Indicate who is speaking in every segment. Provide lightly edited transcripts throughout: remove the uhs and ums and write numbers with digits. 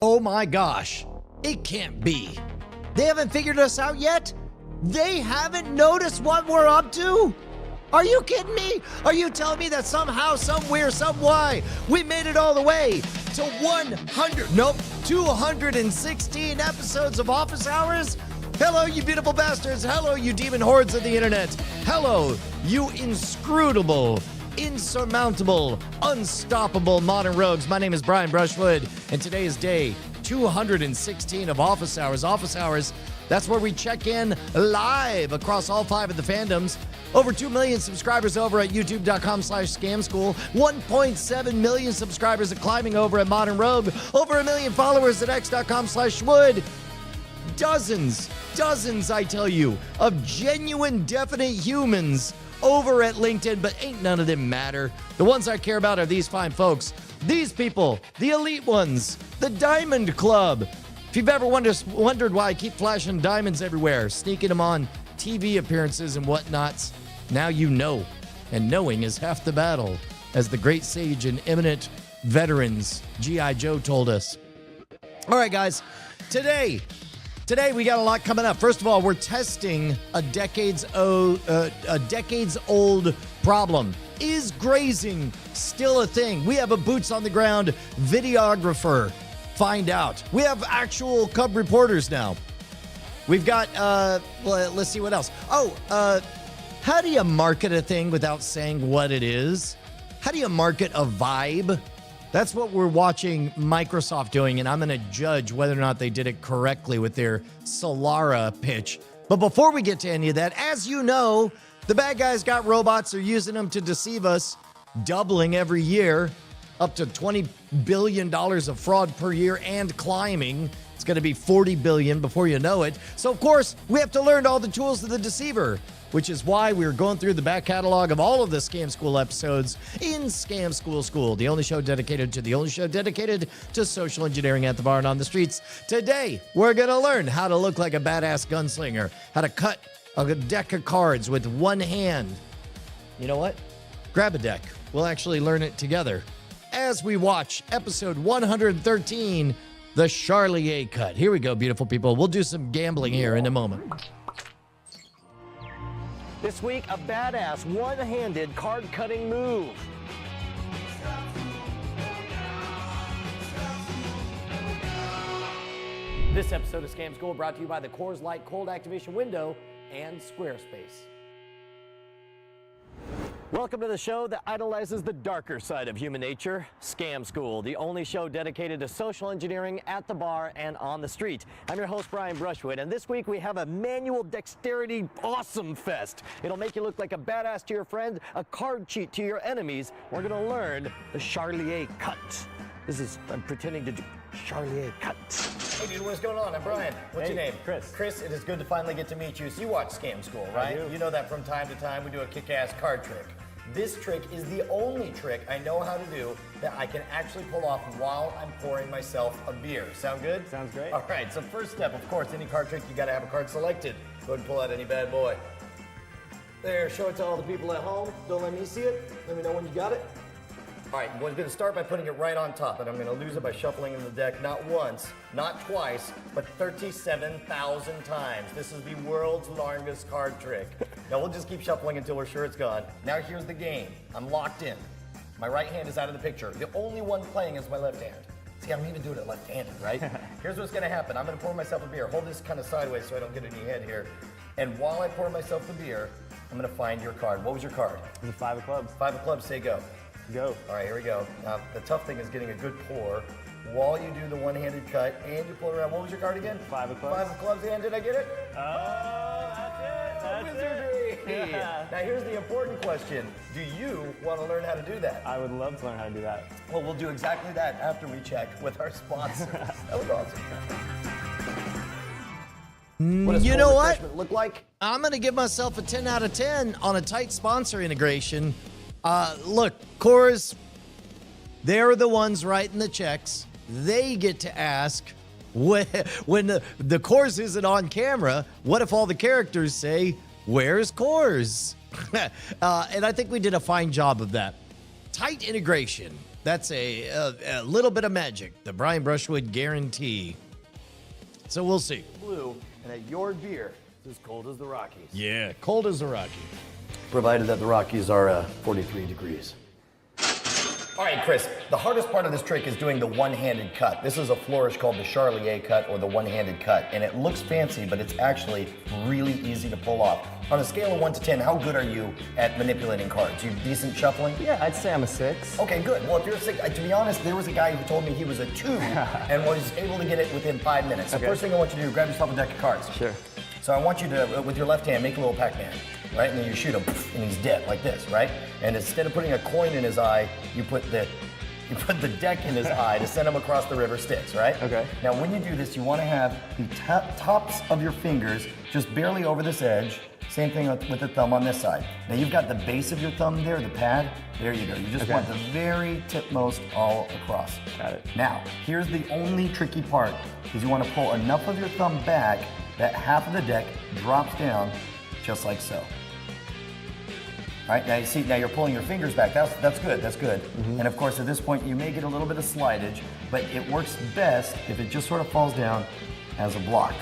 Speaker 1: Oh my gosh, it can't be. They haven't figured us out yet? They haven't noticed what we're up to? Are you kidding me? Are you telling me that somehow, somewhere, somewhy, we made it all the way to 216 episodes of Office Hours? Hello, you beautiful bastards. Hello, you demon hordes of the internet. Hello, you inscrutable, insurmountable, unstoppable modern rogues. My name is Brian Brushwood, and today is day 216 of Office Hours. Office Hours, that's where we check in live across all 5 of the fandoms. Over 2 million subscribers over at youtube.com/scamschool. 1.7 million subscribers at Climbing over at Modern Rogue. Over 1 million followers at x.com/wood. Dozens, I tell you, of genuine, definite humans over at LinkedIn, but ain't none of them matter. The ones I care about are these fine folks. These people, the elite ones, the Diamond Club. If you've ever wondered why I keep flashing diamonds everywhere, sneaking them on TV appearances and whatnots, now you know. And knowing is half the battle, as the great sage and eminent veterans G.I. Joe told us. All right, guys, Today we got a lot coming up. First of all, we're testing a decades-old problem. Is grazing still a thing? We have a boots-on-the-ground videographer. Find out. We have actual Cub reporters now. We've got, let's see what else. How do you market a thing without saying what it is? How do you market a vibe? That's what we're watching Microsoft doing, and I'm going to judge whether or not they did it correctly with their SOLARA pitch. But before we get to any of that, as you know, the bad guys got robots. They're using them to deceive us, doubling every year, up to $20 billion of fraud per year and climbing. It's going to be $40 billion before you know it. So, of course, we have to learn all the tools of the deceiver, which is why we're going through the back catalog of all of the Scam School episodes in Scam School, the only show dedicated to social engineering at the bar and on the streets. Today, we're going to learn how to look like a badass gunslinger, how to cut a deck of cards with one hand. You know what? Grab a deck. We'll actually learn it together as we watch episode 113, the Charlier Cut. Here we go, beautiful people. We'll do some gambling here in a moment.
Speaker 2: This week, a badass one-handed card-cutting move. This episode of Scam School brought to you by the Coors Light Cold Activation Window and Squarespace. Welcome to the show that idolizes the darker side of human nature, Scam School, the only show dedicated to social engineering at the bar and on the street. I'm your host, Brian Brushwood, and this week we have a manual dexterity awesome fest. It'll make you look like a badass to your friend, a card cheat to your enemies. We're gonna learn the Charlier Cut. I'm pretending to do Charlier Cut.
Speaker 3: Hey dude, what's going on? I'm Brian. What's your name?
Speaker 2: Chris.
Speaker 3: Chris, it is good to finally get to meet you. So you watch Scam School, right?
Speaker 2: I do.
Speaker 3: You know that from time to time we do a kick-ass card trick. This trick is the only trick I know how to do that I can actually pull off while I'm pouring myself a beer. Sound good?
Speaker 2: Sounds great.
Speaker 3: All right, so first step, of course, any card trick, you gotta have a card selected. Go ahead and pull out any bad boy. There, show it to all the people at home. Don't let me see it. Let me know when you got it. All right, we're going to start by putting it right on top, and I'm going to lose it by shuffling in the deck not once, not twice, but 37,000 times. This is the world's longest card trick. Now, we'll just keep shuffling until we're sure it's gone. Now, here's the game. I'm locked in. My right hand is out of the picture. The only one playing is my left hand. See, I'm even doing it left-handed, right? Here's what's going to happen. I'm going to pour myself a beer. Hold this kind of sideways so I don't get any head here. And while I pour myself the beer, I'm going to find your card. What was your card?
Speaker 2: The 5 of clubs.
Speaker 3: 5 of clubs, say go.
Speaker 2: Go.
Speaker 3: All right, here we go. Now, the tough thing is getting a good pour while you do the one-handed cut and you pull it around. What was your card again?
Speaker 2: 5 of clubs.
Speaker 3: 5 of clubs, and did I get it?
Speaker 2: Oh, that's it. That's
Speaker 3: Wizardry.
Speaker 2: it. Yeah.
Speaker 3: Now, here's the important question. Do you want to learn how to do that?
Speaker 2: I would love to learn how to do that.
Speaker 3: Well, we'll do exactly that after we check with our sponsors. That was awesome. What does
Speaker 1: You know
Speaker 3: cold
Speaker 1: what?
Speaker 3: refreshment look like?
Speaker 1: I'm going to give myself a 10 out of 10 on a tight sponsor integration. Look, Coors, they're the ones writing the checks. They get to ask when the Coors isn't on camera, what if all the characters say, where's Coors? And I think we did a fine job of that. Tight integration. That's a little bit of magic. The Brian Brushwood guarantee. So we'll see.
Speaker 3: Blue, and at your beer, it's as cold as the Rockies.
Speaker 1: Yeah, cold as a Rocky.
Speaker 3: Provided that the Rockies are 43 degrees. All right, Chris, the hardest part of this trick is doing the one-handed cut. This is a flourish called the Charlier cut or the one-handed cut, and it looks fancy, but it's actually really easy to pull off. On a scale of 1 to 10, how good are you at manipulating cards? You decent shuffling?
Speaker 4: Yeah, I'd say I'm a 6.
Speaker 3: Okay, good. Well, if you're a 6, to be honest, there was a guy who told me he was a 2 and was able to get it within 5 minutes. So first thing I want you to do, grab yourself a deck of cards.
Speaker 4: Sure.
Speaker 3: So I want you to, with your left hand, make a little Pac-Man, right? And then you shoot him, and he's dead, like this, right? And instead of putting a coin in his eye, you put the deck in his eye to send him across the river Styx, right?
Speaker 4: Okay.
Speaker 3: Now, when you do this, you want to have the tops of your fingers just barely over this edge. Same thing with the thumb on this side. Now, you've got the base of your thumb there, the pad. There you go. You just want the very tipmost all across.
Speaker 4: Got it.
Speaker 3: Now, here's the only tricky part, is you want to pull enough of your thumb back that half of the deck drops down just like so. All right, now you see, now you're pulling your fingers back. That's good, that's good. And of course, at this point, you may get a little bit of slidage, but it works best if it just sort of falls down as a block.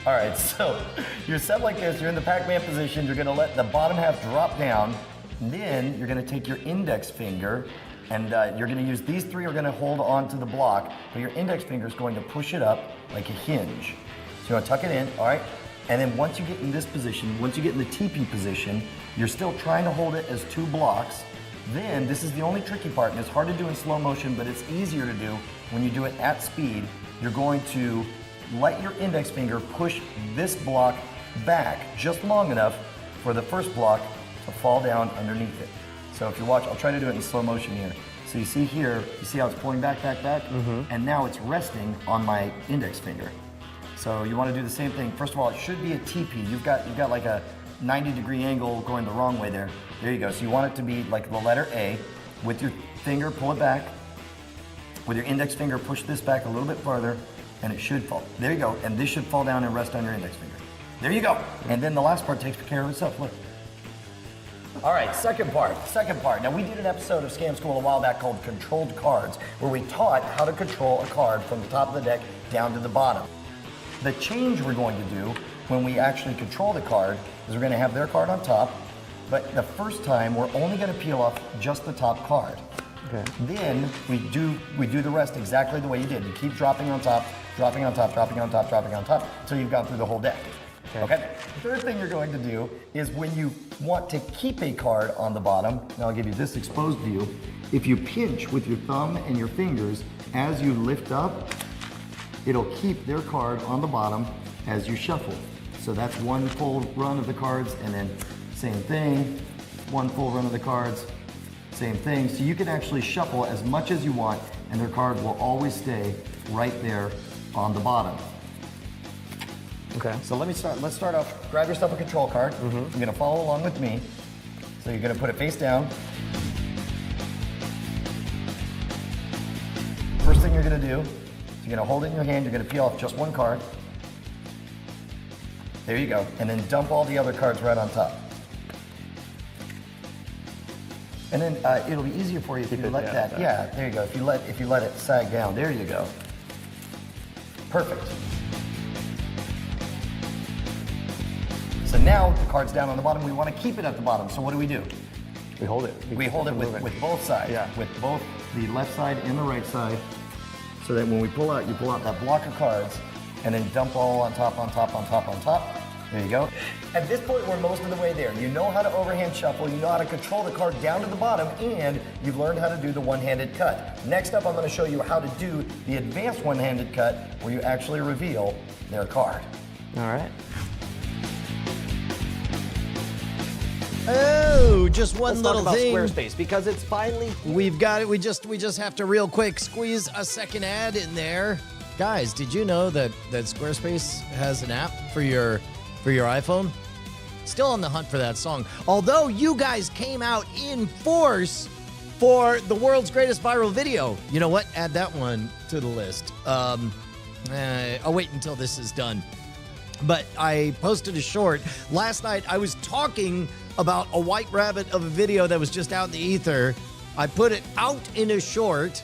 Speaker 3: All right, so you're set like this, you're in the Pac-Man position, you're gonna let the bottom half drop down, and then you're gonna take your index finger, and you're gonna use, these three are gonna hold on to the block, but your index finger is going to push it up like a hinge. So you wanna tuck it in, all right? And then once you get in this position, once you get in the TP position, you're still trying to hold it as 2 blocks. Then, this is the only tricky part, and it's hard to do in slow motion, but it's easier to do when you do it at speed. You're going to let your index finger push this block back just long enough for the first block to fall down underneath it. So if you watch, I'll try to do it in slow motion here. So you see here, you see how it's pulling back, and now it's resting on my index finger. So you want to do the same thing. First of all, it should be a TP. You've got like a 90-degree angle going the wrong way there. There you go. So you want it to be like the letter A. With your finger, pull it back. With your index finger, push this back a little bit farther, and it should fall. There you go. And this should fall down and rest on your index finger. There you go. And then the last part takes care of itself. Look. All right, second part. Now, we did an episode of Scam School a while back called Controlled Cards, where we taught how to control a card from the top of the deck down to the bottom. The change we're going to do when we actually control the card is we're going to have their card on top, but the first time we're only going to peel off just the top card.
Speaker 4: Okay.
Speaker 3: Then we do the rest exactly the way you did. You keep dropping on top, dropping on top, dropping on top, dropping on top, until you've gone through the whole deck. Okay? Third thing you're going to do is when you want to keep a card on the bottom, and I'll give you this exposed view, if you pinch with your thumb and your fingers as you lift up, it'll keep their card on the bottom as you shuffle. So that's one full run of the cards, and then same thing, one full run of the cards, same thing. So you can actually shuffle as much as you want, and their card will always stay right there on the bottom.
Speaker 4: Okay.
Speaker 3: So let's start off, grab yourself a control card. You're gonna follow along with me. So you're gonna put it face down. First thing you're gonna do, you're gonna hold it in your hand, you're gonna peel off just one card. There you go. And then dump all the other cards right on top. And then it'll be easier for you if you let that, yeah, there you go. If you let it sag down, there you go. Perfect. So now the card's down on the bottom, we wanna keep it at the bottom. So what do?
Speaker 4: We hold it.
Speaker 3: We hold it with both sides.
Speaker 4: Yeah.
Speaker 3: With both the left side and the right side. So that when we pull out, you pull out that block of cards and then dump all on top, on top, on top, on top. There you go. At this point, we're most of the way there. You know how to overhand shuffle, you know how to control the card down to the bottom, and you've learned how to do the one-handed cut. Next up, I'm gonna show you how to do the advanced one-handed cut where you actually reveal their card.
Speaker 4: All right.
Speaker 1: Oh, just one
Speaker 2: Let's talk
Speaker 1: little
Speaker 2: about
Speaker 1: thing.
Speaker 2: Squarespace because it's finally
Speaker 1: We've got it. We just have to real quick squeeze a second ad in there. Guys, did you know that Squarespace has an app for your iPhone? Still on the hunt for that song. Although you guys came out in force for the world's greatest viral video. You know what? Add that one to the list. I'll wait until this is done. But I posted a short. Last night I was talking about a white rabbit of a video that was just out in the ether, I put it out in a short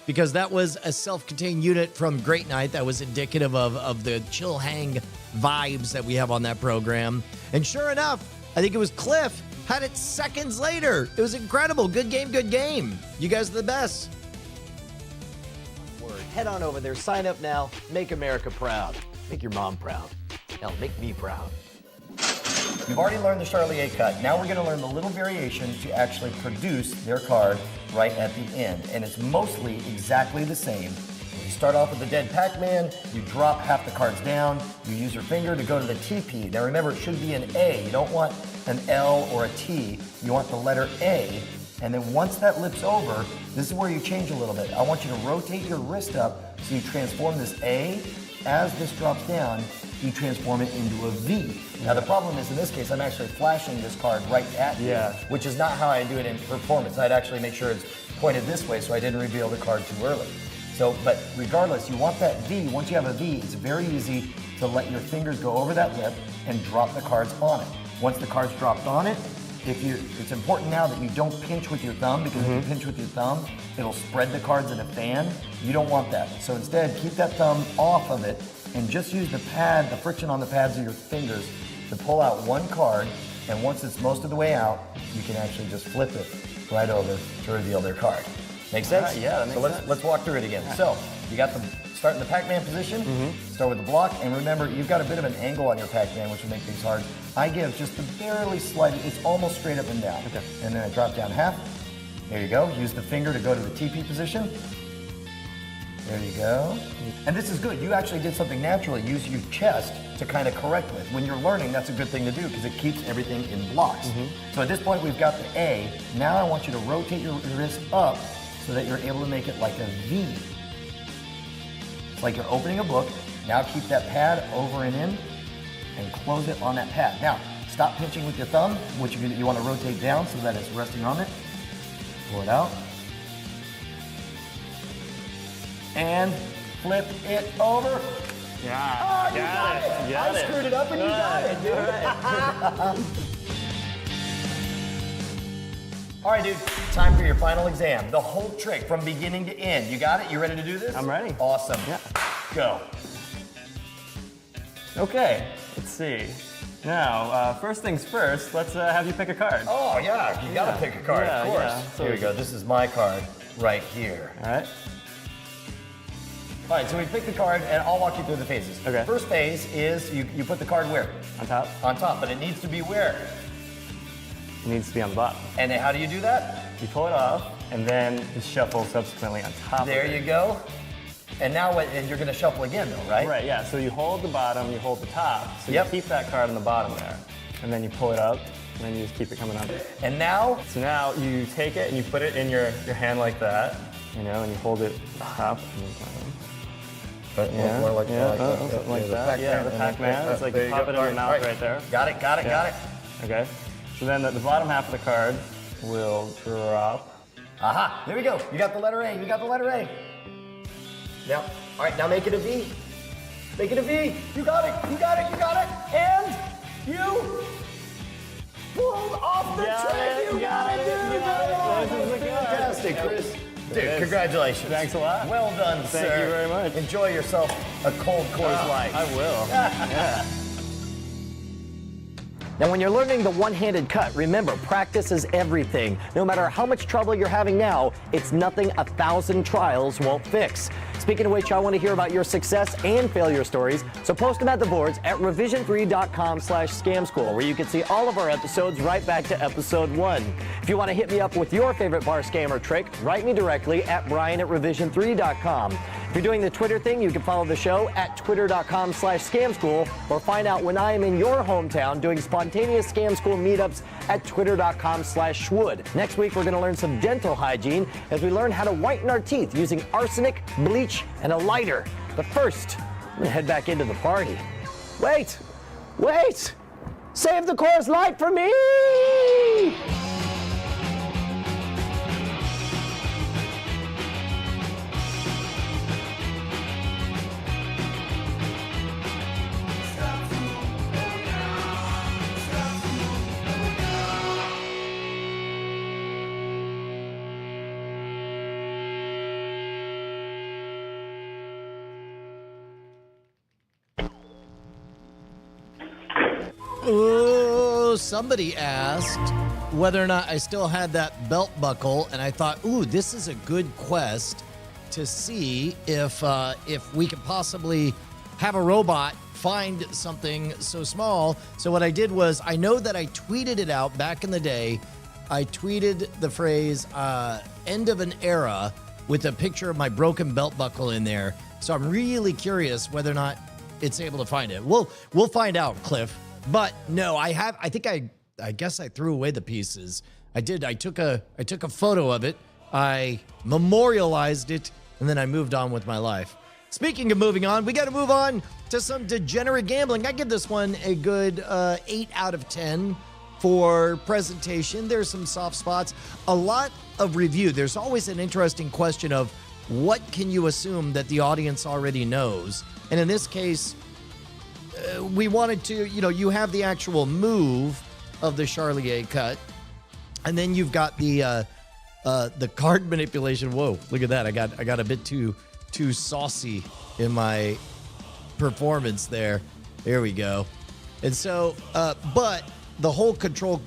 Speaker 1: because that was a self-contained unit from Great Night that was indicative of the chill hang vibes that we have on that program. And sure enough, I think it was Cliff had it seconds later. It was incredible. Good game, good game. You guys are the best.
Speaker 2: Head on over there, sign up now, make America proud. Make your mom proud. Hell, make me proud.
Speaker 3: You've already learned the Charlier cut. Now we're going to learn the little variation to actually produce their card right at the end. And it's mostly exactly the same. You start off with the dead Pac-Man, you drop half the cards down, you use your finger to go to the TP. Now remember, it should be an A. You don't want an L or a T. You want the letter A. And then once that lips over, this is where you change a little bit. I want you to rotate your wrist up so you transform this A. As this drops down, you transform it into a V. Now the problem is, in this case, I'm actually flashing this card right at you, which is not how I do it in performance. I'd actually make sure it's pointed this way so I didn't reveal the card too early. So, but regardless, you want that V. Once you have a V, it's very easy to let your fingers go over that lip and drop the cards on it. Once the card's dropped on it, it's important now that you don't pinch with your thumb, because if you pinch with your thumb, it'll spread the cards in a fan. You don't want that. So instead, keep that thumb off of it and just use the pad, the friction on the pads of your fingers to pull out one card. And once it's most of the way out, you can actually just flip it right over to reveal their card. Make sense?
Speaker 4: Yeah, that makes sense.
Speaker 3: So let's walk through it again. So you got the start in the Pac-Man position, start with the block, and remember, you've got a bit of an angle on your Pac-Man, which will make things hard. I give just a barely slight, it's almost straight up and down. Okay. And then I drop down half. There you go. Use the finger to go to the TP position. There you go. And this is good. You actually did something naturally. Use your chest to kind of correct with. When you're learning, that's a good thing to do because it keeps everything in blocks. So at this point, we've got the A. Now I want you to rotate your wrist up so that you're able to make it like a V. It's like you're opening a book. Now keep that pad over and in and close it on that pad. Now, stop pinching with your thumb, which you want to rotate down so that it's resting on it. Pull it out. And flip it over.
Speaker 4: Yeah.
Speaker 3: Oh, you got it.
Speaker 4: You got
Speaker 3: I screwed it up and you got it, dude. All right, dude, time for your final exam. The whole trick from beginning to end. You got it? You ready to do this?
Speaker 4: I'm ready.
Speaker 3: Awesome.
Speaker 4: Yeah.
Speaker 3: Go.
Speaker 4: Okay, let's see. Now, first things first, let's have you pick a card.
Speaker 3: Oh, yeah, you gotta pick a card, of course.
Speaker 4: Yeah. So
Speaker 3: here we go. This is my card right here.
Speaker 4: All right.
Speaker 3: All right, so we pick the card, and I'll walk you through the phases.
Speaker 4: Okay.
Speaker 3: First phase is you put the card where?
Speaker 4: On top.
Speaker 3: On top, but it needs to be where?
Speaker 4: It needs to be on the bottom.
Speaker 3: And then how do you do that?
Speaker 4: You pull it off, and then just shuffle subsequently on top
Speaker 3: There
Speaker 4: of it.
Speaker 3: you go. And now and you're gonna shuffle again though, right?
Speaker 4: Right, yeah. So you hold the bottom, you hold the top. So
Speaker 3: Yep.
Speaker 4: you keep that card on the bottom there. And then you pull it up, and then you just keep it coming up.
Speaker 3: And now?
Speaker 4: So now you take it and you put it in your hand like that, you know, and you hold it up.
Speaker 3: Something
Speaker 4: like that. Yeah, the Pac-Man. It's like you pop it in your mouth right there.
Speaker 3: Got it.
Speaker 4: Okay. So then the bottom half of the card will drop.
Speaker 3: Aha, there we go. You got the letter A, Now, all right, now make it a V. Make it a V. You got it. And you pulled off the trick. You got it, dude. Fantastic, Chris. Dude, congratulations.
Speaker 4: Thanks a lot.
Speaker 3: Well done, sir.
Speaker 4: Thank you very much.
Speaker 3: Enjoy yourself a cold Coors Light.
Speaker 4: I will. Yeah.
Speaker 2: Now, when you're learning the one-handed cut, remember, practice is everything. No matter how much trouble you're having now, it's nothing 1,000 trials won't fix. Speaking of which, I want to hear about your success and failure stories, so post them at the boards at revision3.com/scamschool, where you can see all of our episodes right back to episode 1. If you want to hit me up with your favorite bar scam or trick, write me directly at brian@revision3.com. If you're doing the Twitter thing, you can follow the show at twitter.com/scamschool, or find out when I am in your hometown doing spontaneous Scam School meetups at twitter.com/schwood. Next week, we're going to learn some dental hygiene as we learn how to whiten our teeth using arsenic, bleach, and a lighter. But first, I'm going to head back into the party. Wait! Save the Coors Light for me!
Speaker 1: Also, somebody asked whether or not I still had that belt buckle, and I thought, ooh, this is a good quest to see if we could possibly have a robot find something so small. So what I did was, I know that I tweeted it out back in the day. I tweeted the phrase end of an era with a picture of my broken belt buckle in there. So I'm really curious whether or not it's able to find it. We'll find out, Cliff. But no, I guess I threw away the pieces. I did. I took a photo of it. I memorialized it, and then I moved on with my life. Speaking of moving on, we got to move on to some degenerate gambling. I give this one a good 8 out of 10 for presentation. There's some soft spots, a lot of review. There's always an interesting question of what can you assume that the audience already knows? And in this case, we wanted to, you have the actual move of the Charlier cut, and then you've got the card manipulation. Whoa, look at that. I got a bit too saucy in my performance there. There we go. And so, but the whole controlled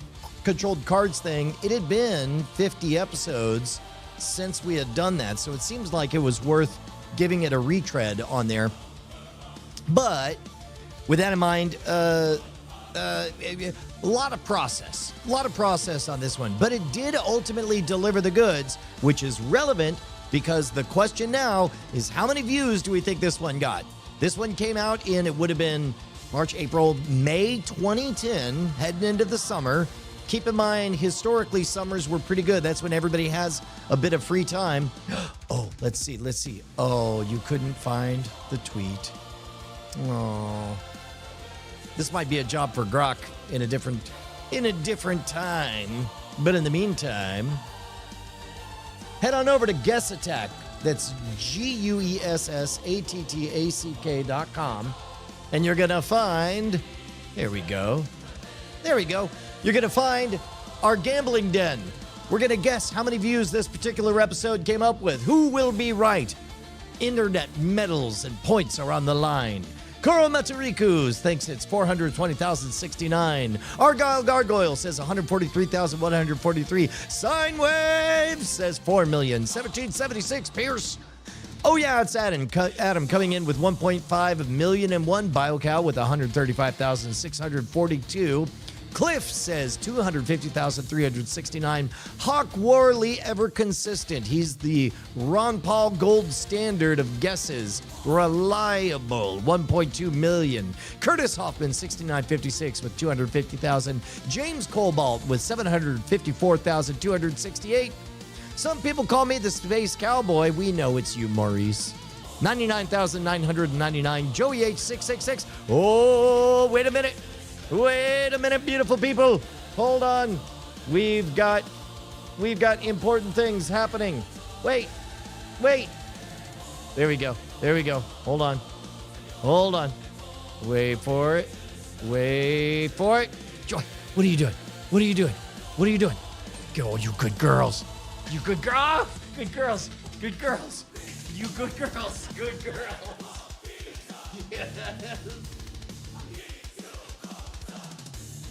Speaker 1: cards thing, it had been 50 episodes since we had done that. So it seems like it was worth giving it a retread on there. But with that in mind, a lot of process on this one. But it did ultimately deliver the goods, which is relevant because the question now is, how many views do we think this one got? This one came out in, it would have been March, April, May 2010, heading into the summer. Keep in mind, historically, summers were pretty good. That's when everybody has a bit of free time. Oh, let's see. Oh, you couldn't find the tweet. Oh, this might be a job for Grok in a different time. But in the meantime, head on over to Guess Attack. That's GUESSATTACK.com. And you're going to find, there we go. You're going to find our gambling den. We're going to guess how many views this particular episode came up with. Who will be right? Internet medals and points are on the line. Kuro Matsuriku thinks it's 420,069. Argyle Gargoyle says 143,143. Scyne Wave says 4,017,76. Pierce. Oh yeah, it's Adam. Adam coming in with 1.5 million and one. BioCow with 135,642. Cliff says 250,369. Hawk Worley, ever consistent. He's the Ron Paul gold standard of guesses. Reliable, 1.2 million. Curtis Hoffman, 6956 with 250,000. James Cobalt with 754,268. Some people call me the Space Cowboy. We know it's you, Maurice. 99,999. Joey H666. Oh, wait a minute, beautiful people. Hold on. We've got important things happening. Wait. There we go. Hold on. Wait for it. Joy, what are you doing? Go, you good girls. You good girls. You good girls. Yes.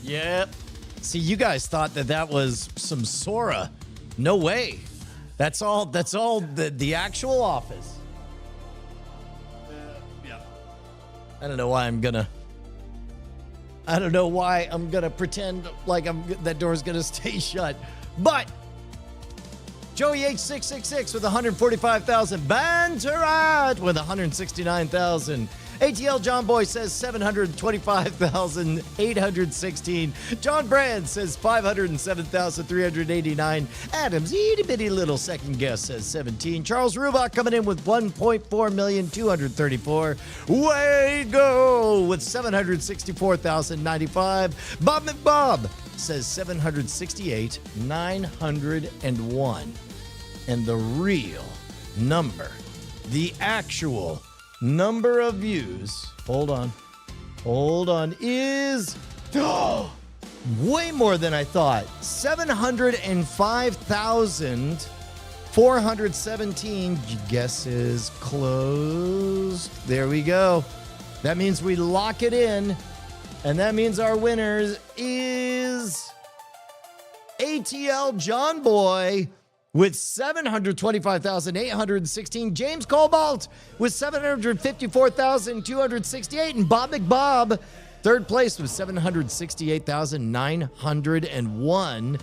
Speaker 1: Yep. See, you guys thought that was some Sora. No way. That's all the actual office. Yeah. I don't know why I'm gonna pretend like that door's gonna stay shut. But Joey H666 with 145,000. Banterat with 169,000. ATL John Boy says 725,816. John Brand says 507,389. Adams, itty bitty little second guess, says 17. Charles Rubach coming in with 1.4,234. Way go with 764,095. Bob McBob says 768,901. And the real number, the actual number of views, hold on, is way more than I thought. 705,417 guesses closed. There we go. That means we lock it in And that means our winner is ATL John Boy with 725,816. James Cobalt with 754,268. And Bob McBob, third place with 768,901.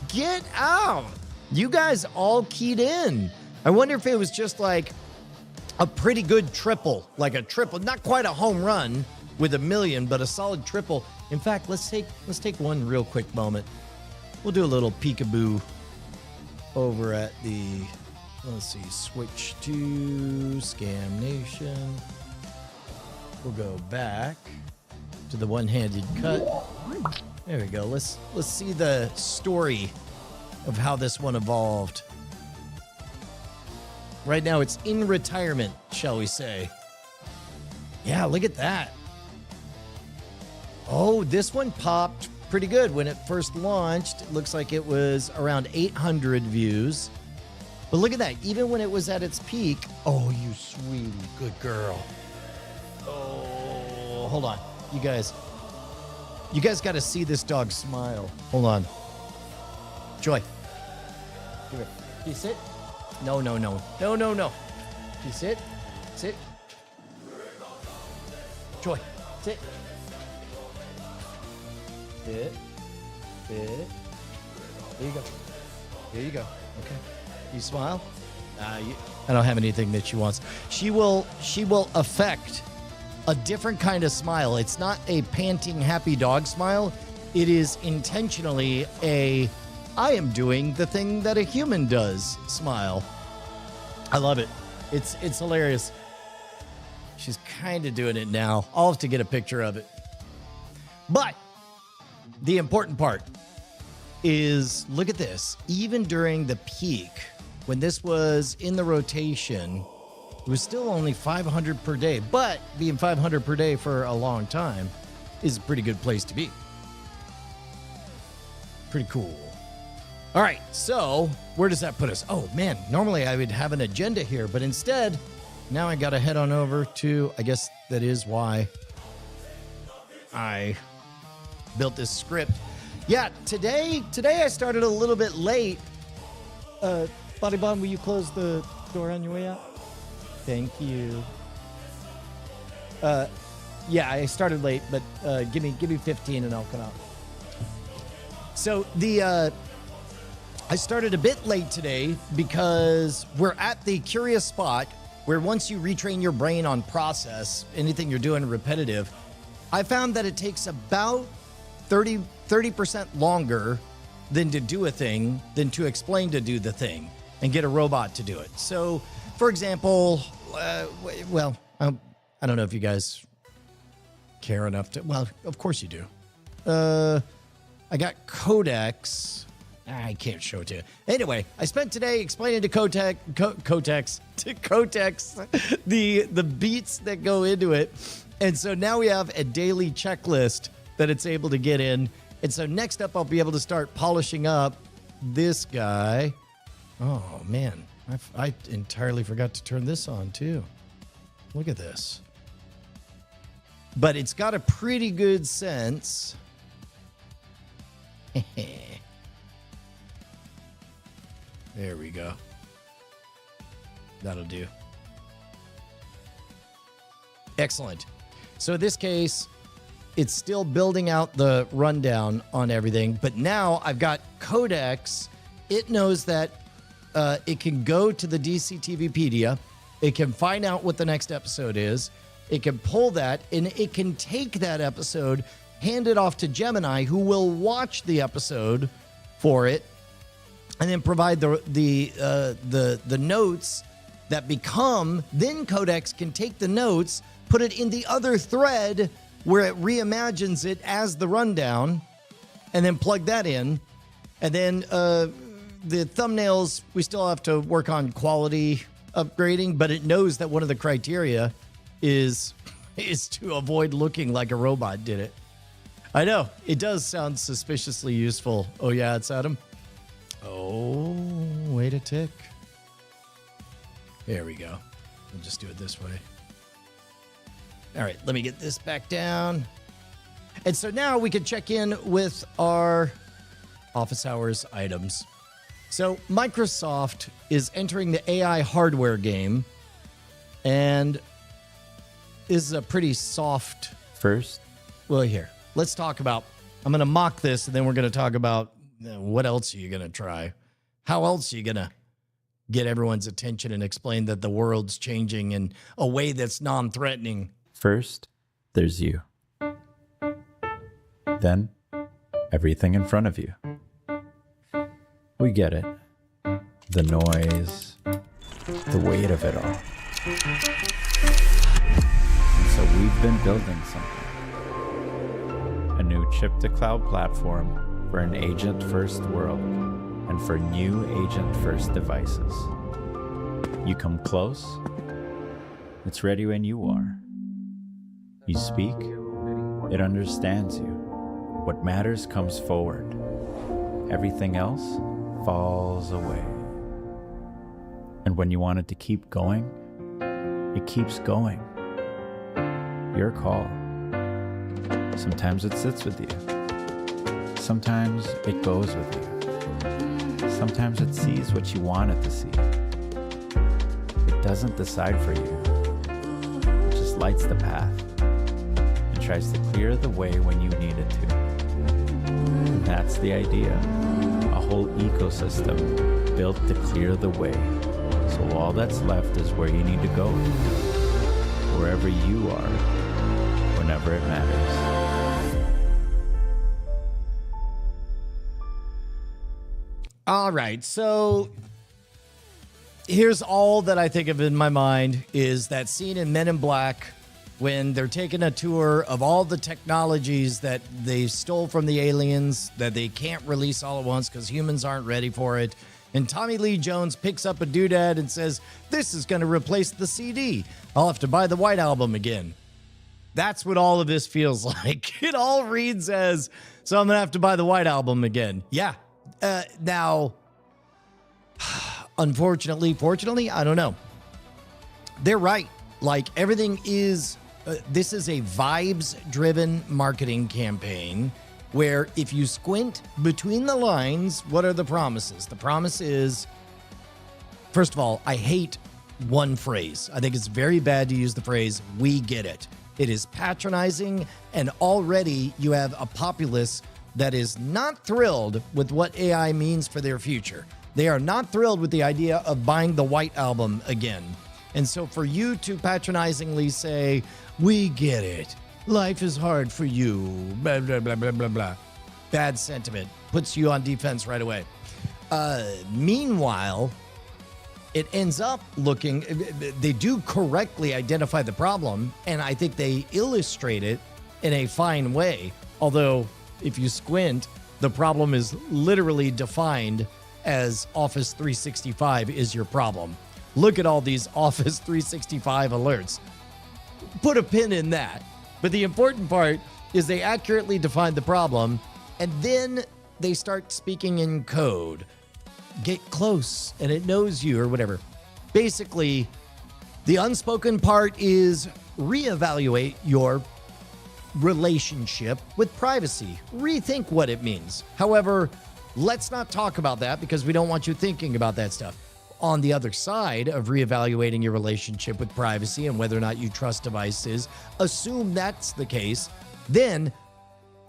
Speaker 1: Get out. You guys all keyed in. I wonder if it was just like a pretty good triple, like a triple, not quite a home run with a million, but a solid triple. In fact, let's take one real quick moment. We'll do a little peekaboo over at the, let's see, switch to Scam Nation. We'll go back to the one-handed cut. There we go. Let's see the story of how this one evolved. Right now, it's in retirement, shall we say. Yeah, look at that. Oh, this one popped pretty good when it first launched. It looks like it was around 800 views. But look at that. Even when it was at its peak. Oh, you sweetie. Good girl. Oh, hold on. You guys got to see this dog smile. Hold on. Joy. Give it. Can you sit? No. Can you sit? Sit. Joy. Sit. Sit. Sit. There you go. There you go. Okay. You smile? I don't have anything that she wants. She will affect a different kind of smile. It's not a panting, happy dog smile. It is intentionally a I am doing the thing that a human does smile. I love it. It's hilarious. She's kind of doing it now. I'll have to get a picture of it. But the important part is, look at this. Even during the peak, when this was in the rotation, it was still only 500 per day. But being 500 per day for a long time is a pretty good place to be. Pretty cool. All right, so where does that put us? Oh, man, normally I would have an agenda here, but instead, now I got to head on over to, I guess that is why I built this script. Yeah, today I started a little bit late. Body Bond, will you close the door on your way out? Thank you. Yeah, I started late, but give me 15 and I'll come out. So I started a bit late today because we're at the curious spot where once you retrain your brain on process, anything you're doing repetitive, I found that it takes about 30% longer than to do a thing than to explain to do the thing and get a robot to do it. So, for example, I don't know if you guys care enough to, well, of course you do. I got Codex. I can't show it to you. Anyway, I spent today explaining to Codex the beats that go into it. And so now we have a daily checklist that it's able to get in. And so next up, I'll be able to start polishing up this guy. Oh, man. I entirely forgot to turn this on, too. Look at this. But it's got a pretty good sense. There we go. That'll do. Excellent. So in this case, it's still building out the rundown on everything, but now I've got Codex. It knows that it can go to the DC TVpedia. It can find out what the next episode is. It can pull that, and it can take that episode, hand it off to Gemini, who will watch the episode for it, and then provide the notes that become, then Codex can take the notes, put it in the other thread where it reimagines it as the rundown, and then plug that in. And then the thumbnails, we still have to work on quality upgrading, but it knows that one of the criteria is to avoid looking like a robot did it. I know, it does sound suspiciously useful. Oh yeah, it's Adam. Oh, wait a tick. There we go. We'll just do it this way. All right, let me get this back down. And so now we can check in with our office hours items. So Microsoft is entering the AI hardware game, and this is a pretty soft.
Speaker 5: First,
Speaker 1: Well, here, let's talk about. I'm going to mock this, and then we're going to talk about what else are you going to try? How else are you going to get everyone's attention and explain that the world's changing in a way that's non-threatening?
Speaker 5: first, there's you. Then, everything in front of you. We get it. The noise, the weight of it all. And so we've been building something. A new chip-to-cloud platform for an agent-first world and for new agent-first devices. You come close, it's ready when you are. You speak, it understands you. What matters comes forward. Everything else falls away. And when you want it to keep going, it keeps going. Your call. Sometimes it sits with you. Sometimes it goes with you. Sometimes it sees what you want it to see. It doesn't decide for you. It just lights the path and tries to clear the way when you need it to. And that's the idea. A whole ecosystem built to clear the way. So all that's left is where you need to go. Wherever you are, whenever it matters.
Speaker 1: All right, so here's all that I think of in my mind is that scene in Men in Black when they're taking a tour of all the technologies that they stole from the aliens that they can't release all at once because humans aren't ready for it. And Tommy Lee Jones picks up a doodad and says, this is going to replace the CD. I'll have to buy the White Album again. That's what all of this feels like. It all reads as, so I'm going to have to buy the White Album again. Yeah. Now, unfortunately, fortunately, I don't know. They're right. Like everything is, this is a vibes-driven marketing campaign where if you squint between the lines, what are the promises? The promise is, first of all, I hate one phrase. I think it's very bad to use the phrase, we get it. It is patronizing, and already you have a populace that is not thrilled with what AI means for their future. They are not thrilled with the idea of buying the White Album again. And so for you to patronizingly say, we get it, life is hard for you, blah, blah, blah, blah, blah, blah. Bad sentiment. Puts you on defense right away. Meanwhile, it ends up looking, they do correctly identify the problem, and I think they illustrate it in a fine way. Although, if you squint, the problem is literally defined as Office 365 is your problem. Look at all these Office 365 alerts. Put a pin in that. But the important part is they accurately define the problem, and then they start speaking in code. Get close, and it knows you, or whatever. Basically, the unspoken part is reevaluate your relationship with privacy. Rethink what it means. However, let's not talk about that because we don't want you thinking about that stuff. On the other side of reevaluating your relationship with privacy and whether or not you trust devices, assume that's the case, then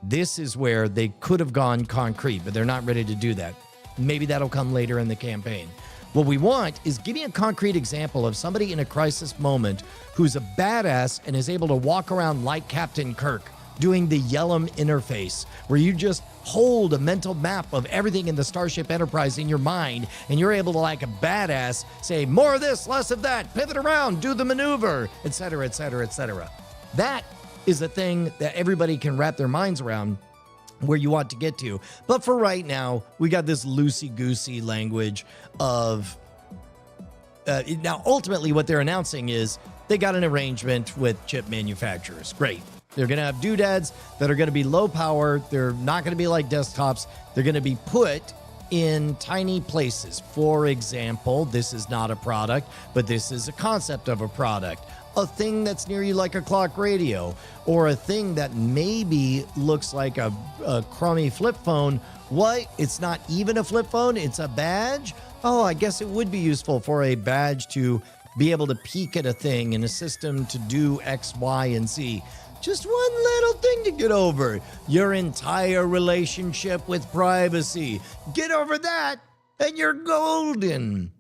Speaker 1: this is where they could have gone concrete, but they're not ready to do that. Maybe that'll come later in the campaign. What we want is give me a concrete example of somebody in a crisis moment who's a badass and is able to walk around like Captain Kirk doing the Yellum interface, where you just hold a mental map of everything in the Starship Enterprise in your mind, and you're able to, like a badass, say, more of this, less of that, pivot around, do the maneuver, etc., etc., etc. That is a thing that everybody can wrap their minds around where you want to get to. But for right now, we got this loosey-goosey language of... now, ultimately, what they're announcing is they got an arrangement with chip manufacturers. Great. They're going to have doodads that are going to be low power. They're not going to be like desktops. They're going to be put in tiny places. For example, this is not a product, but this is a concept of a product. a thing that's near you like a clock radio, or a thing that maybe looks like a crummy flip phone. What? It's not even a flip phone, it's a badge? Oh, I guess it would be useful for a badge to be able to peek at a thing in a system to do X, Y, and Z. Just one little thing to get over. Your entire relationship with privacy. Get over that, and you're golden.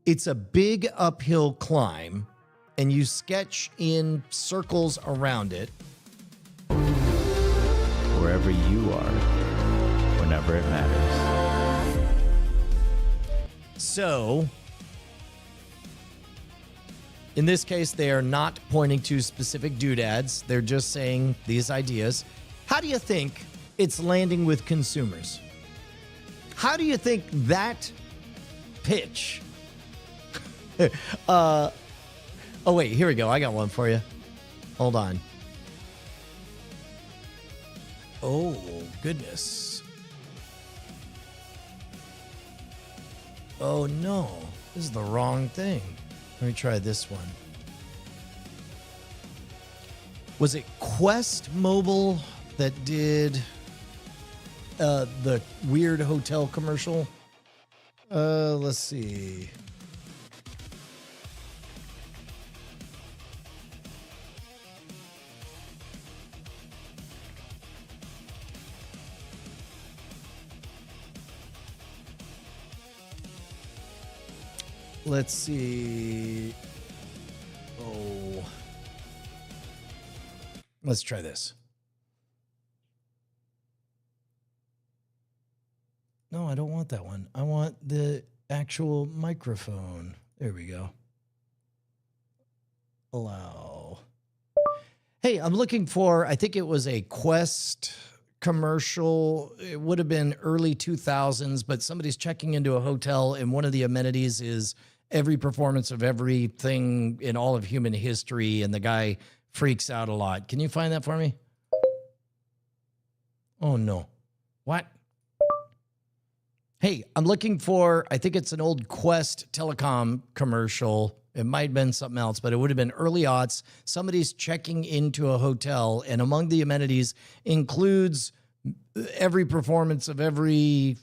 Speaker 1: It's a big uphill climb, and you sketch in circles around it.
Speaker 5: Wherever you are, whenever it matters.
Speaker 1: So, in this case, they are not pointing to specific doodads. They're just saying these ideas. How do you think it's landing with consumers? How do you think that pitch? Oh, wait, here we go. I got one for you. Hold on. Oh, goodness. Oh, no. This is the wrong thing. Let me try this one. Was it Quest Mobile that did the weird hotel commercial? Let's see. Let's see. Oh. Let's try this. No, I don't want that one. I want the actual microphone. There we go. Allow. Hey, I'm looking for, I think it was a Quest commercial. It would have been early 2000s, but somebody's checking into a hotel, and one of the amenities is every performance of everything in all of human history, and the guy freaks out a lot. Can you find that for me? Oh, no. What? Hey, I'm looking for, I think it's an old Quest Telecom commercial. It might have been something else, but it would have been early aughts. Somebody's checking into a hotel, and among the amenities includes every performance of every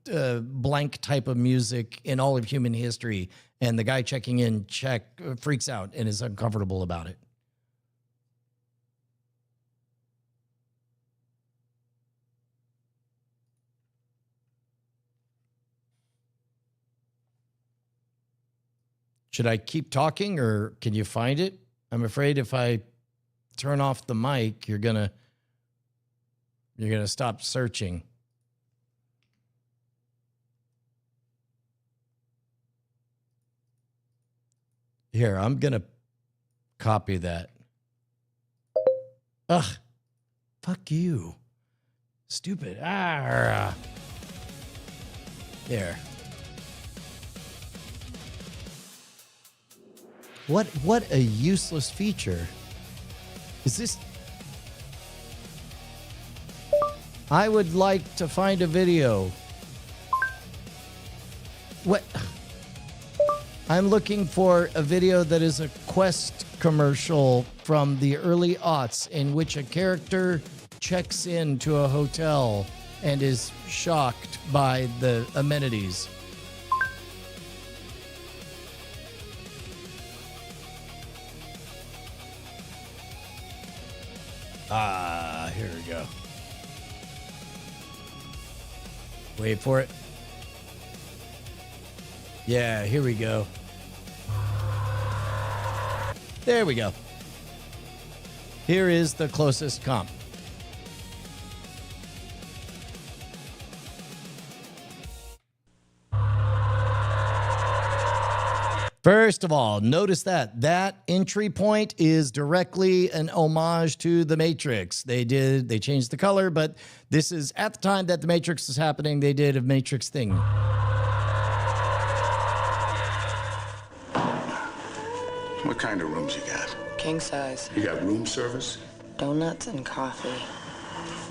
Speaker 1: blank type of music in all of human history. And the guy checking in freaks out and is uncomfortable about it. Should I keep talking, or can you find it? I'm afraid if I turn off the mic, you're gonna stop searching. Here, I'm gonna copy that. Ugh, fuck you, stupid. Ah, there. What a useless feature. Is this? I would like to find a video. What? I'm looking for a video that is a Quest commercial from the early aughts in which a character checks into a hotel and is shocked by the amenities. Ah, here we go. Wait for it. Yeah, here we go. There we go. Here is the closest comp. First of all, notice that entry point is directly an homage to The Matrix. They changed the color, but this is at the time that The Matrix is happening, they did a Matrix thing.
Speaker 6: What kind of rooms you got?
Speaker 7: King size.
Speaker 6: You got room service?
Speaker 7: Donuts and coffee.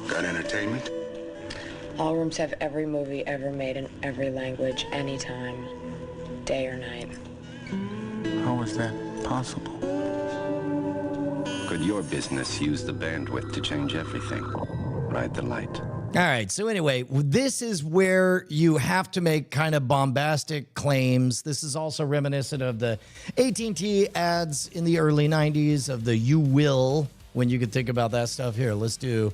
Speaker 6: Got entertainment?
Speaker 7: All rooms have every movie ever made in every language, anytime, day or night.
Speaker 6: How is that possible?
Speaker 8: Could your business use the bandwidth to change everything? Ride the light.
Speaker 1: All right. So anyway, this is where you have to make kind of bombastic claims. This is also reminiscent of the AT&T ads in the early 90s of the "you will," when you could think about that stuff. Here, let's do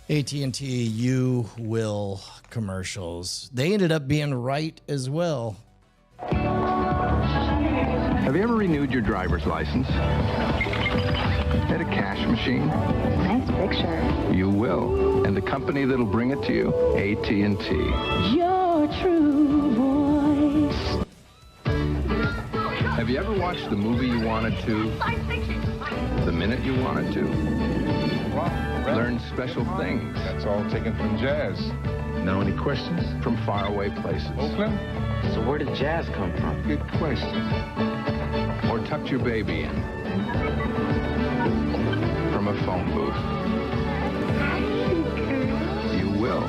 Speaker 1: AT&T "you will" commercials. They ended up being right as well.
Speaker 9: Have you ever renewed your driver's license? At a cash machine?
Speaker 10: Nice picture.
Speaker 9: You will. And the company that'll bring it to you, AT&T.
Speaker 10: Your true voice.
Speaker 9: Have you ever watched the movie you wanted to, the minute you wanted to? Learn special things.
Speaker 11: That's all taken from jazz.
Speaker 9: Now, any questions? From faraway places.
Speaker 11: Oakland?
Speaker 12: So where did jazz come from?
Speaker 11: Good question.
Speaker 9: Or tucked your baby in. From a phone booth. You will.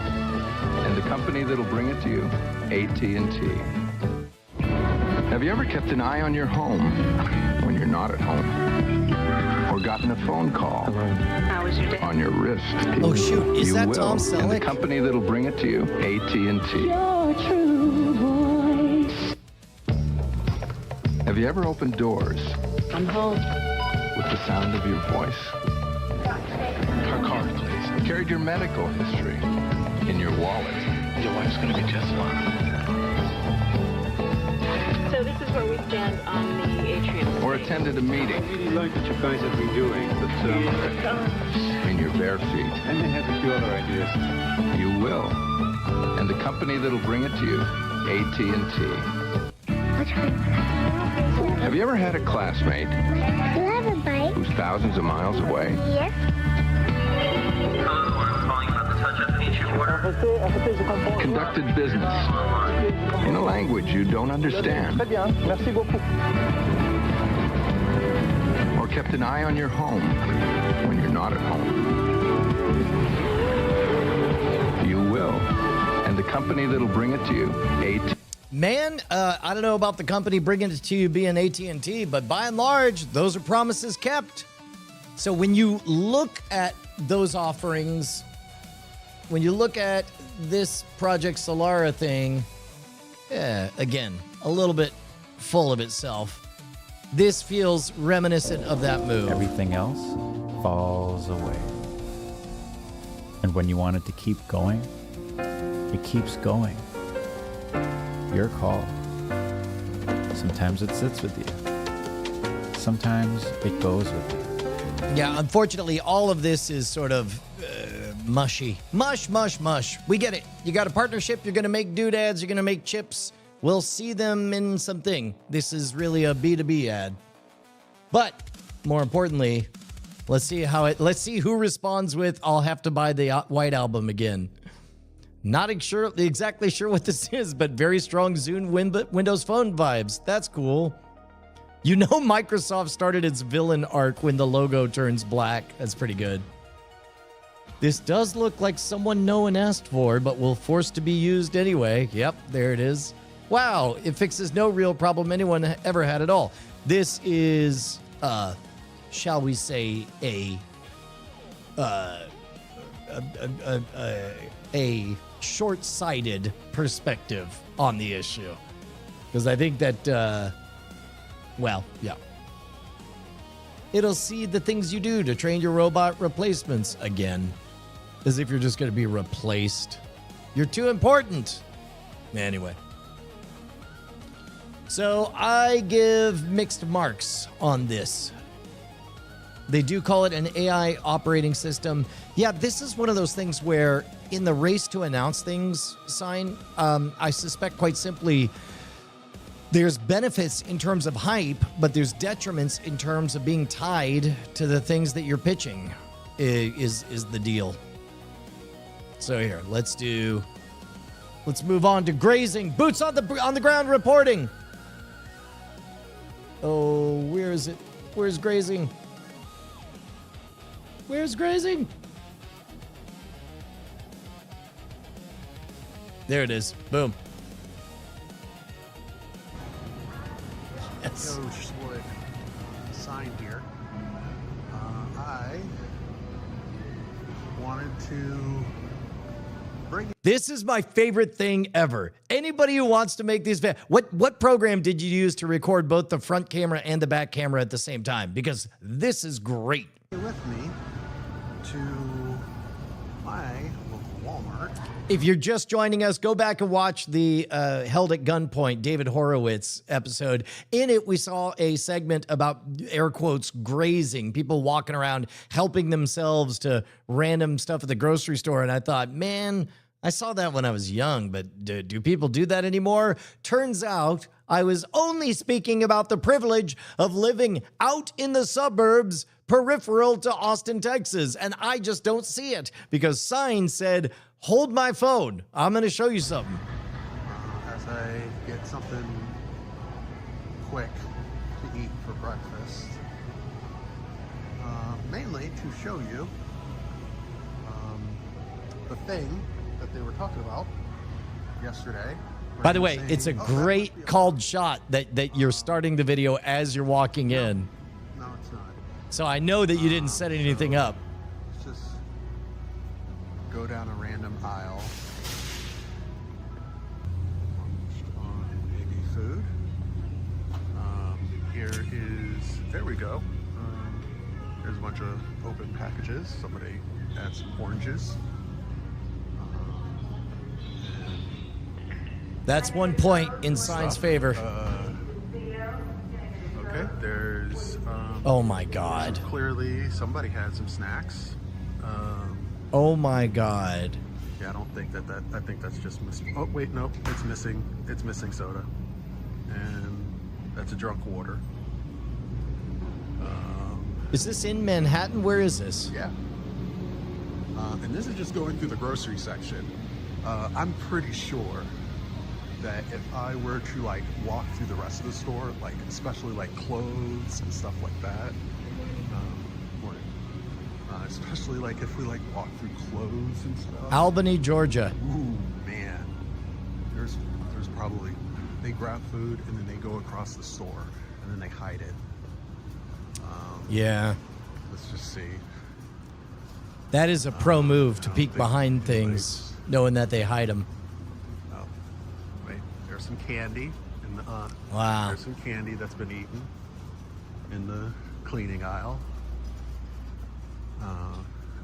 Speaker 9: And the company that'll bring it to you, AT&T. Have you ever kept an eye on your home when you're not at home? Or gotten a phone call
Speaker 10: How was your day?
Speaker 9: on your wrist?
Speaker 1: Oh, shoot. Is that Tom
Speaker 9: Selleck? And the
Speaker 1: Selleck?
Speaker 9: company that'll bring it to you, AT&T.
Speaker 10: Your true voice.
Speaker 9: Have you ever opened doors
Speaker 10: I'm home.
Speaker 9: with the sound of your voice?
Speaker 11: Her card, please.
Speaker 9: Carried your medical history in your wallet?
Speaker 11: Your wife's gonna be just fine.
Speaker 13: So this is where we stand on the atrium.
Speaker 9: Or attended a meeting
Speaker 14: I really like what you guys have been doing, but
Speaker 9: in your bare feet?
Speaker 14: I may have a few other ideas.
Speaker 9: You will. And the company that'll bring it to you, AT&T. Have you ever had a classmate who's thousands of miles away?
Speaker 15: Yes. Hello, I'm calling about the touch-up feature order.
Speaker 9: Conducted business in a language you don't understand? Or kept an eye on your home when you're not at home? You will. And the company that'll bring it to you, AT&T.
Speaker 1: Man, I don't know about the company bringing it to you being AT&T, but by and large, those are promises kept. So when you look at those offerings, when you look at this Project SOLARA thing, again, a little bit full of itself. This feels reminiscent of that move.
Speaker 5: Everything else falls away. And when you want it to keep going, it keeps going. Your call. Sometimes it sits with you. Sometimes it goes with you.
Speaker 1: Yeah, unfortunately, all of this is sort of mushy. Mush, mush, mush. We get it. You got a partnership. You're going to make doodads. You're going to make chips. We'll see them in something. This is really a B2B ad. But more importantly, let's see who responds with, "I'll have to buy the White Album again." Not exactly sure what this is, but very strong Zune Windows Phone vibes. That's cool. You know, Microsoft started its villain arc when the logo turns black. That's pretty good. This does look like someone no one asked for, but will force to be used anyway. Yep, there it is. Wow, it fixes no real problem anyone ever had at all. This is, shall we say, a short-sighted perspective on the issue. Because I think that, well, yeah. It'll see the things you do to train your robot replacements again. As if you're just going to be replaced. You're too important. Anyway. So I give mixed marks on this. They do call it an AI operating system. Yeah, this is one of those things where in the race to announce things, Scyne, I suspect quite simply there's benefits in terms of hype, but there's detriments in terms of being tied to the things that you're pitching is the deal. So here, let's move on to grazing. Boots on the ground reporting. Oh, where is it? Where's grazing? Where's grazing? There it is. Boom. Yes.
Speaker 16: Coach Wood, Scyne here. to bring.
Speaker 1: This is my favorite thing ever. Anybody who wants to make these, what program did you use to record both the front camera and the back camera at the same time? Because this is great.
Speaker 16: With me to my local Walmart.
Speaker 1: If you're just joining us, go back and watch the Held at Gunpoint David Horowitz episode. In it, we saw a segment about, air quotes, grazing, people walking around helping themselves to random stuff at the grocery store. And I thought, man, I saw that when I was young, but do people do that anymore? Turns out I was only speaking about the privilege of living out in the suburbs peripheral to Austin, Texas. And I just don't see it because Scyne said, hold my phone. I'm going to show you something.
Speaker 16: As I get something quick to eat for breakfast. Mainly to show you the thing that they were talking about yesterday.
Speaker 1: By the way, it's a great called shot that you're starting the video as you're walking in.
Speaker 16: No, it's not.
Speaker 1: So I know that you didn't set anything up.
Speaker 16: Let's just go down a random aisle on baby food. Here is, there we go. There's a bunch of open packages. Somebody had some oranges.
Speaker 1: That's 1 point in Scyne's favor.
Speaker 16: Okay, there's...
Speaker 1: oh my God.
Speaker 16: Clearly somebody had some snacks.
Speaker 1: Oh my God.
Speaker 16: Yeah, I don't think that I think that's just missing. Oh, wait, no, it's missing soda. And that's a drunk water.
Speaker 1: Is this in Manhattan? Where is this?
Speaker 16: Yeah. And this is just going through the grocery section. I'm pretty sure that if I were to like walk through the rest of the store, like especially like clothes and stuff like that, especially like if we like walk through clothes and stuff.
Speaker 1: Albany, Georgia.
Speaker 16: Ooh, man. There's probably, they grab food and then they go across the store and then they hide it.
Speaker 1: Yeah.
Speaker 16: Let's just see.
Speaker 1: That is a pro move to peek behind things, knowing that they hide them.
Speaker 16: Oh, wait. There's some candy in the.
Speaker 1: Wow.
Speaker 16: There's some candy that's been eaten in the cleaning aisle.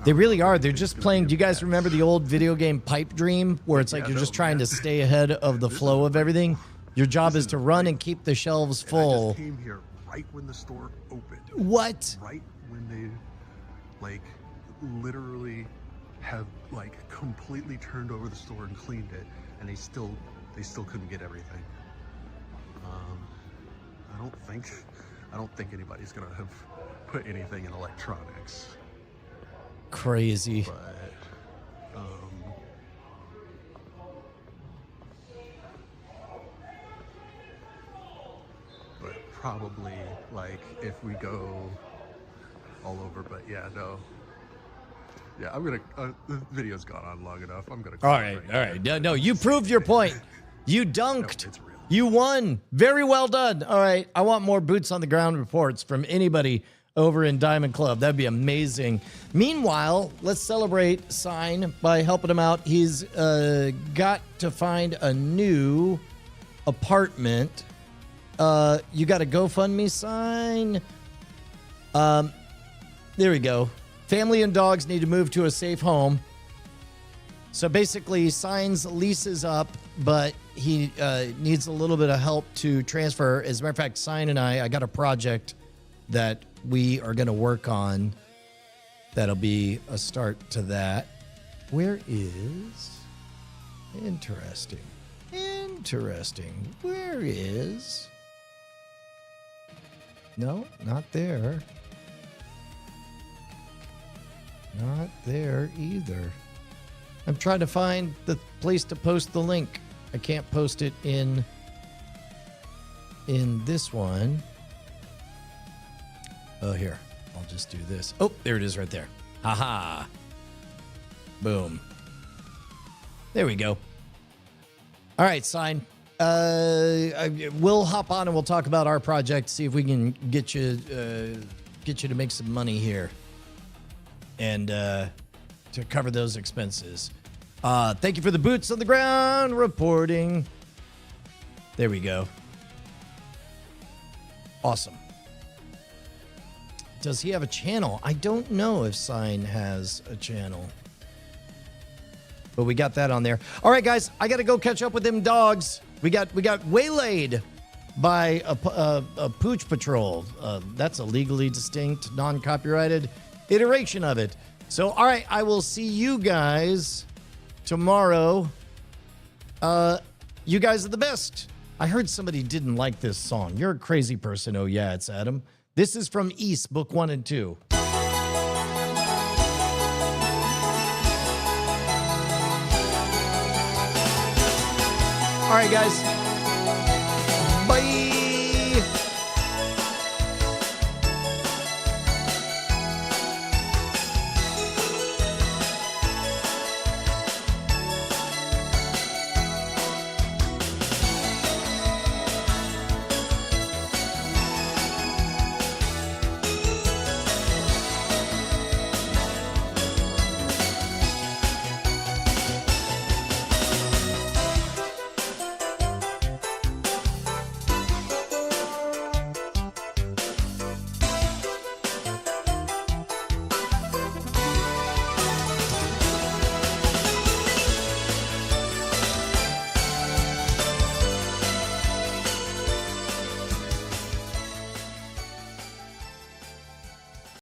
Speaker 1: They really are. They're just playing. Do you guys remember the old video game Pipe Dream, where it's like you're just trying to stay ahead of the flow of everything? Your job is to run and keep the shelves full.
Speaker 16: I just came here right when the store opened.
Speaker 1: What?
Speaker 16: Right when they, like, literally have like completely turned over the store and cleaned it, and they still couldn't get everything. I don't think anybody's gonna have put anything in electronics.
Speaker 1: Crazy.
Speaker 16: But probably like if we go all over, but yeah, no. Yeah, I'm gonna. The video's gone on long enough. I'm gonna.
Speaker 1: All right. No, you proved your point. You dunked. You won. Very well done. All right. I want more boots on the ground reports from anybody over in Diamond Club. That'd be amazing. Meanwhile, let's celebrate Scyne by helping him out. He's got to find a new apartment. You got a GoFundMe sign. There we go. Family and dogs need to move to a safe home. So basically, Scyne's lease is up, but he needs a little bit of help to transfer. As a matter of fact, Scyne and I got a project that we are going to work on. That'll be a start to that. Where is... Interesting. Where is... No, not there. Not there either. I'm trying to find the place to post the link. I can't post it in this one. Oh, here. I'll just do this. Oh, there it is right there. Haha. Boom. There we go. All right, Scyne. We'll hop on and we'll talk about our project, see if we can get you to make some money here. And to cover those expenses. Thank you for the boots on the ground reporting. There we go. Awesome. Does he have a channel? I don't know if Scyne has a channel. But we got that on there. All right, guys, I got to go catch up with them dogs. We got waylaid by a pooch patrol. That's a legally distinct, non-copyrighted iteration of it. So, all right, I will see you guys tomorrow. You guys are the best. I heard somebody didn't like this song. You're a crazy person. Oh, yeah, it's Adam. This is from East, Book 1 and 2. All right, guys.